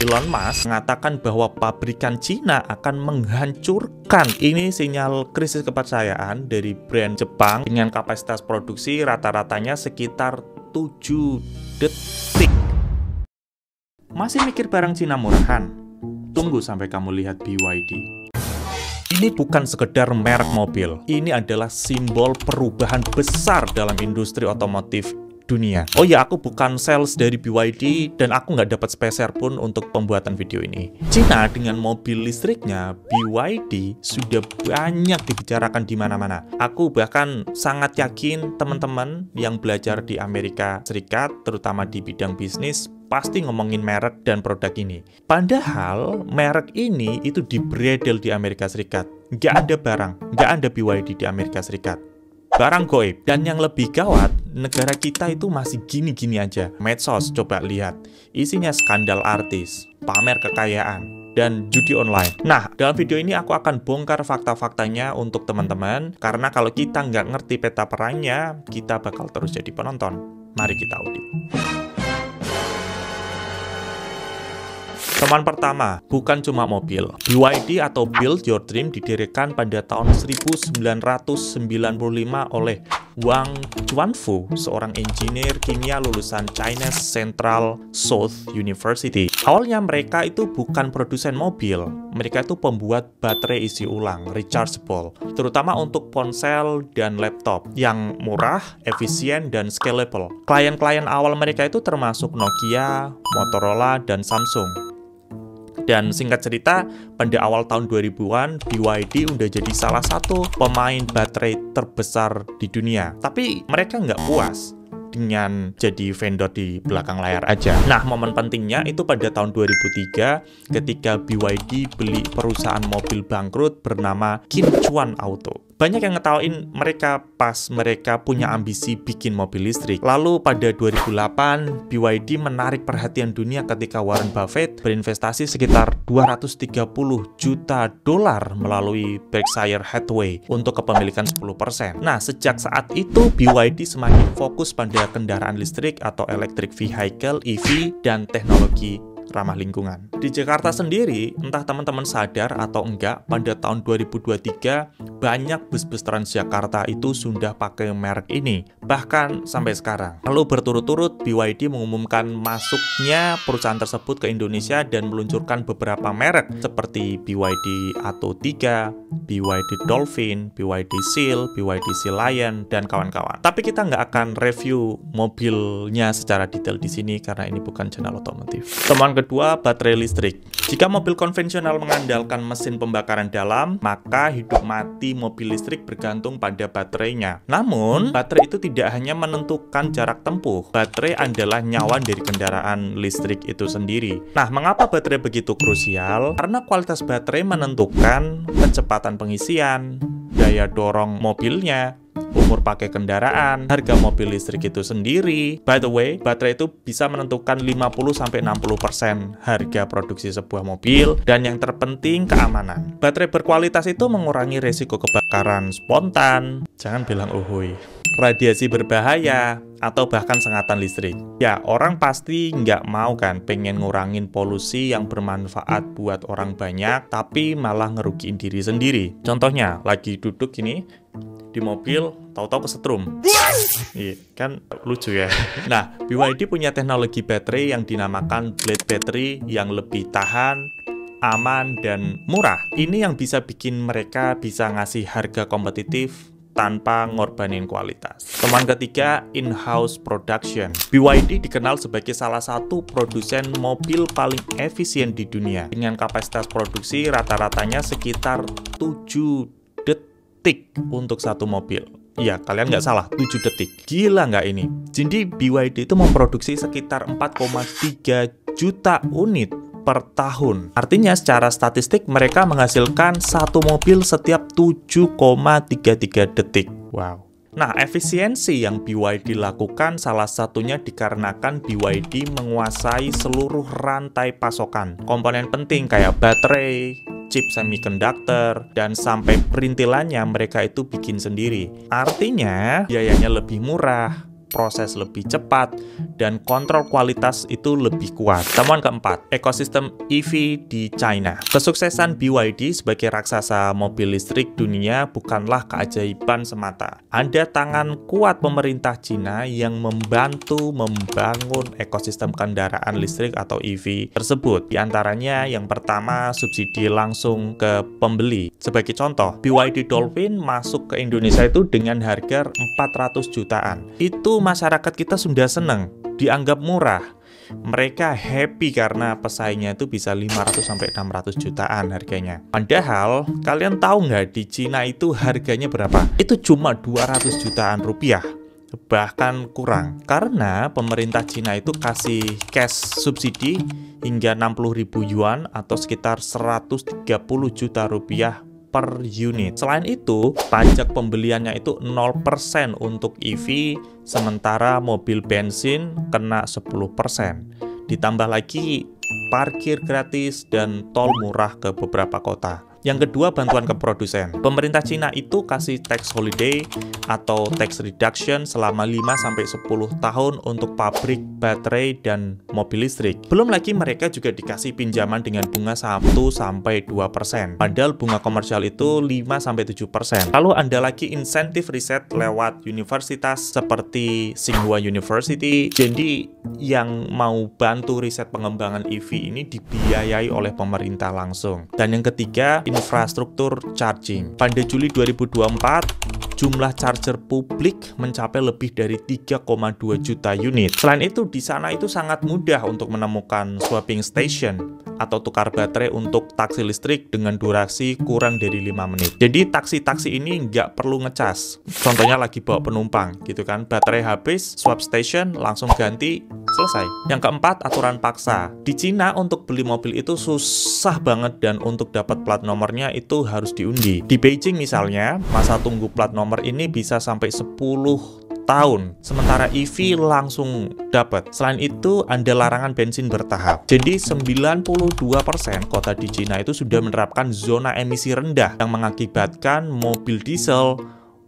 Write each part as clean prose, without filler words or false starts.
Elon Musk mengatakan bahwa pabrikan Cina akan menghancurkan. Ini sinyal krisis kepercayaan dari brand Jepang dengan kapasitas produksi rata-ratanya sekitar 7 detik. Masih mikir barang Cina murahan? Tunggu sampai kamu lihat BYD. Ini bukan sekedar merek mobil, ini adalah simbol perubahan besar dalam industri otomotif dunia. Oh ya, aku bukan sales dari BYD dan aku nggak dapat spesial pun untuk pembuatan video ini. Cina dengan mobil listriknya, BYD sudah banyak dibicarakan di mana-mana. Aku bahkan sangat yakin teman-teman yang belajar di Amerika Serikat, terutama di bidang bisnis, pasti ngomongin merek dan produk ini. Padahal merek ini itu dibredel di Amerika Serikat. Nggak ada barang, nggak ada BYD di Amerika Serikat. Barang goib. Dan yang lebih gawat, negara kita itu masih gini-gini aja. Medsos, coba lihat. Isinya skandal artis, pamer kekayaan, dan judi online. Nah, dalam video ini aku akan bongkar fakta-faktanya untuk teman-teman. Karena kalau kita nggak ngerti peta perangnya, kita bakal terus jadi penonton. Mari kita audit. Teman pertama, bukan cuma mobil. BYD atau Build Your Dream didirikan pada tahun 1995 oleh Wang Chuanfu, seorang engineer kimia lulusan China Central South University. Awalnya mereka itu bukan produsen mobil, mereka itu pembuat baterai isi ulang, rechargeable, terutama untuk ponsel dan laptop yang murah, efisien, dan scalable. Klien-klien awal mereka itu termasuk Nokia, Motorola, dan Samsung. Dan singkat cerita, pada awal tahun 2000-an, BYD udah jadi salah satu pemain baterai terbesar di dunia. Tapi mereka nggak puas dengan jadi vendor di belakang layar aja. Nah, momen pentingnya itu pada tahun 2003 ketika BYD beli perusahaan mobil bangkrut bernama Kim Chuan Auto. Banyak yang ngetawain mereka pas mereka punya ambisi bikin mobil listrik. Lalu pada 2008, BYD menarik perhatian dunia ketika Warren Buffett berinvestasi sekitar 230 juta dolar melalui Berkshire Hathaway untuk kepemilikan 10%. Nah, sejak saat itu BYD semakin fokus pada kendaraan listrik atau electric vehicle, EV, dan teknologi ramah lingkungan. Di Jakarta sendiri, entah teman-teman sadar atau enggak, pada tahun 2023 banyak bus-bus Transjakarta itu sudah pakai merek ini, bahkan sampai sekarang. Lalu berturut-turut BYD mengumumkan masuknya perusahaan tersebut ke Indonesia dan meluncurkan beberapa merek seperti BYD Atto 3, BYD Dolphin, BYD Seal, BYD Sea Lion, dan kawan-kawan. Tapi kita nggak akan review mobilnya secara detail di sini karena ini bukan channel otomotif. Teman kedua, baterai listrik. Jika mobil konvensional mengandalkan mesin pembakaran dalam, maka hidup mati mobil listrik bergantung pada baterainya. Namun, baterai itu tidak hanya menentukan jarak tempuh. Baterai adalah nyawa dari kendaraan listrik itu sendiri. Nah, mengapa baterai begitu krusial? Karena kualitas baterai menentukan kecepatan pengisian, daya dorong mobilnya, umur pakai kendaraan, harga mobil listrik itu sendiri. By the way, baterai itu bisa menentukan 50-60% harga produksi sebuah mobil, dan yang terpenting keamanan. Baterai berkualitas itu mengurangi resiko kebakaran spontan, jangan bilang uhuy, radiasi berbahaya, atau bahkan sengatan listrik. Ya, orang pasti nggak mau kan pengen ngurangin polusi yang bermanfaat buat orang banyak, tapi malah ngerugiin diri sendiri. Contohnya, lagi duduk ini di mobil, tahu-tahu kesetrum. Iya, kan lucu ya. Nah, BYD punya teknologi baterai yang dinamakan blade battery yang lebih tahan, aman, dan murah. Ini yang bisa bikin mereka bisa ngasih harga kompetitif tanpa ngorbanin kualitas. Teman ketiga, in-house production. BYD dikenal sebagai salah satu produsen mobil paling efisien di dunia, dengan kapasitas produksi rata-ratanya sekitar 7 detik untuk satu mobil. Iya, kalian nggak salah, 7 detik. Gila nggak ini? Jadi BYD itu memproduksi sekitar 4,3 juta unit per tahun. Artinya secara statistik mereka menghasilkan satu mobil setiap 7,33 detik. Wow. Nah, efisiensi yang BYD lakukan salah satunya dikarenakan BYD menguasai seluruh rantai pasokan. Komponen penting kayak baterai, chip semiconductor, dan sampai perintilannya mereka itu bikin sendiri. Artinya biayanya lebih murah, proses lebih cepat, dan kontrol kualitas itu lebih kuat. Temuan keempat, ekosistem EV di China. Kesuksesan BYD sebagai raksasa mobil listrik dunia bukanlah keajaiban semata. Ada tangan kuat pemerintah Cina yang membantu membangun ekosistem kendaraan listrik atau EV tersebut. Di antaranya yang pertama, subsidi langsung ke pembeli. Sebagai contoh, BYD Dolphin masuk ke Indonesia itu dengan harga 400 jutaan. Itu masyarakat kita sudah seneng, dianggap murah. Mereka happy karena pesaingnya itu bisa 500-600 jutaan harganya. Padahal, kalian tahu nggak di Cina itu harganya berapa? Itu cuma 200 jutaan rupiah. Bahkan kurang, karena pemerintah Cina itu kasih cash subsidi hingga 60.000 yuan atau sekitar 130 juta rupiah per unit. Selain itu, pajak pembeliannya itu 0% untuk EV, sementara mobil bensin kena 10%. Ditambah lagi parkir gratis dan tol murah ke beberapa kota. Yang kedua, bantuan ke produsen. Pemerintah Cina itu kasih tax holiday atau tax reduction selama 5-10 tahun untuk pabrik baterai dan mobil listrik. Belum lagi mereka juga dikasih pinjaman dengan bunga 1-2%. Padahal bunga komersial itu 5-7%. Lalu ada lagi insentif riset lewat universitas seperti Tsinghua University. Jadi yang mau bantu riset pengembangan EV ini dibiayai oleh pemerintah langsung. Dan yang ketiga, infrastruktur charging. Pada Juli 2024, jumlah charger publik mencapai lebih dari 3,2 juta unit. Selain itu, di sana itu sangat mudah untuk menemukan swapping station atau tukar baterai untuk taksi listrik dengan durasi kurang dari 5 menit. Jadi taksi-taksi ini nggak perlu ngecas. Contohnya lagi bawa penumpang gitu kan, baterai habis, swap station, langsung ganti, selesai. Yang keempat, aturan paksa. Di Cina untuk beli mobil itu susah banget dan untuk dapat plat nomornya itu harus diundi. Di Beijing misalnya, masa tunggu plat nomor ini bisa sampai 10 tahun, sementara EV langsung dapat. Selain itu, ada larangan bensin bertahap. Jadi 92% kota di Cina itu sudah menerapkan zona emisi rendah yang mengakibatkan mobil diesel,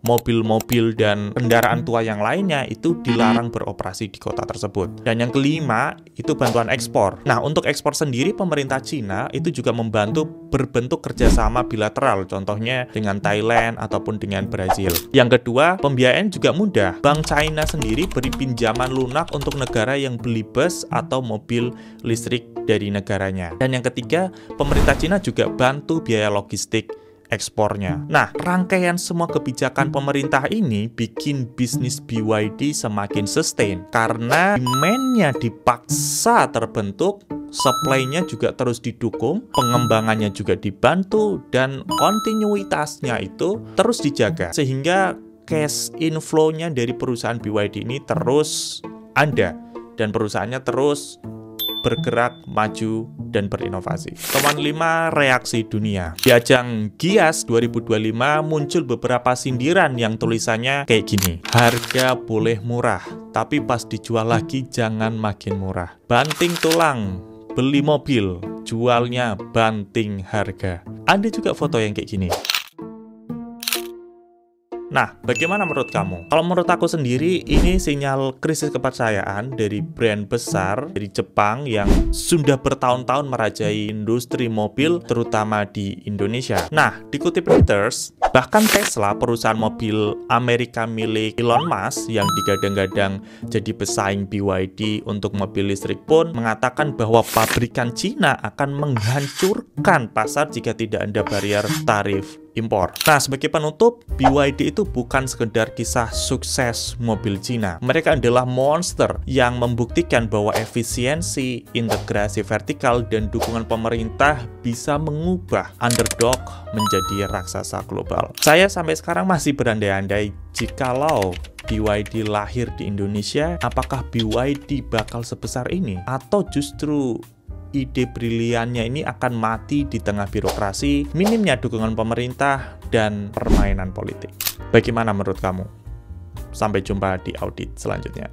mobil-mobil dan kendaraan tua yang lainnya itu dilarang beroperasi di kota tersebut. Dan yang kelima, itu bantuan ekspor. Nah, untuk ekspor sendiri, pemerintah Cina itu juga membantu berbentuk kerjasama bilateral, contohnya dengan Thailand ataupun dengan Brazil. Yang kedua, pembiayaan juga mudah. Bank China sendiri beri pinjaman lunak untuk negara yang beli bus atau mobil listrik dari negaranya. Dan yang ketiga, pemerintah Cina juga bantu biaya logistik ekspornya. Nah, rangkaian semua kebijakan pemerintah ini bikin bisnis BYD semakin sustain karena demand-nya dipaksa terbentuk, supply-nya juga terus didukung, pengembangannya juga dibantu, dan kontinuitasnya itu terus dijaga. Sehingga cash inflow-nya dari perusahaan BYD ini terus ada dan perusahaannya terus bergerak, maju, dan berinovasi. Temuan 5, reaksi dunia. Di ajang Gias 2025 muncul beberapa sindiran yang tulisannya kayak gini. Harga boleh murah, tapi pas dijual lagi jangan makin murah. Banting tulang, beli mobil, jualnya banting harga. Ada juga foto yang kayak gini. Nah, bagaimana menurut kamu? Kalau menurut aku sendiri, ini sinyal krisis kepercayaan dari brand besar dari Jepang yang sudah bertahun-tahun merajai industri mobil, terutama di Indonesia. Nah, dikutip Reuters, bahkan Tesla, perusahaan mobil Amerika milik Elon Musk yang digadang-gadang jadi pesaing BYD untuk mobil listrik pun mengatakan bahwa pabrikan Cina akan menghancurkan pasar jika tidak ada barrier tarif impor. Nah, sebagai penutup, BYD itu bukan sekedar kisah sukses mobil Cina. Mereka adalah monster yang membuktikan bahwa efisiensi, integrasi vertikal, dan dukungan pemerintah bisa mengubah underdog menjadi raksasa global. Saya sampai sekarang masih berandai-andai jikalau BYD lahir di Indonesia, apakah BYD bakal sebesar ini? Atau justru ide briliannya ini akan mati di tengah birokrasi, minimnya dukungan pemerintah, dan permainan politik. Bagaimana menurut kamu? Sampai jumpa di audit selanjutnya.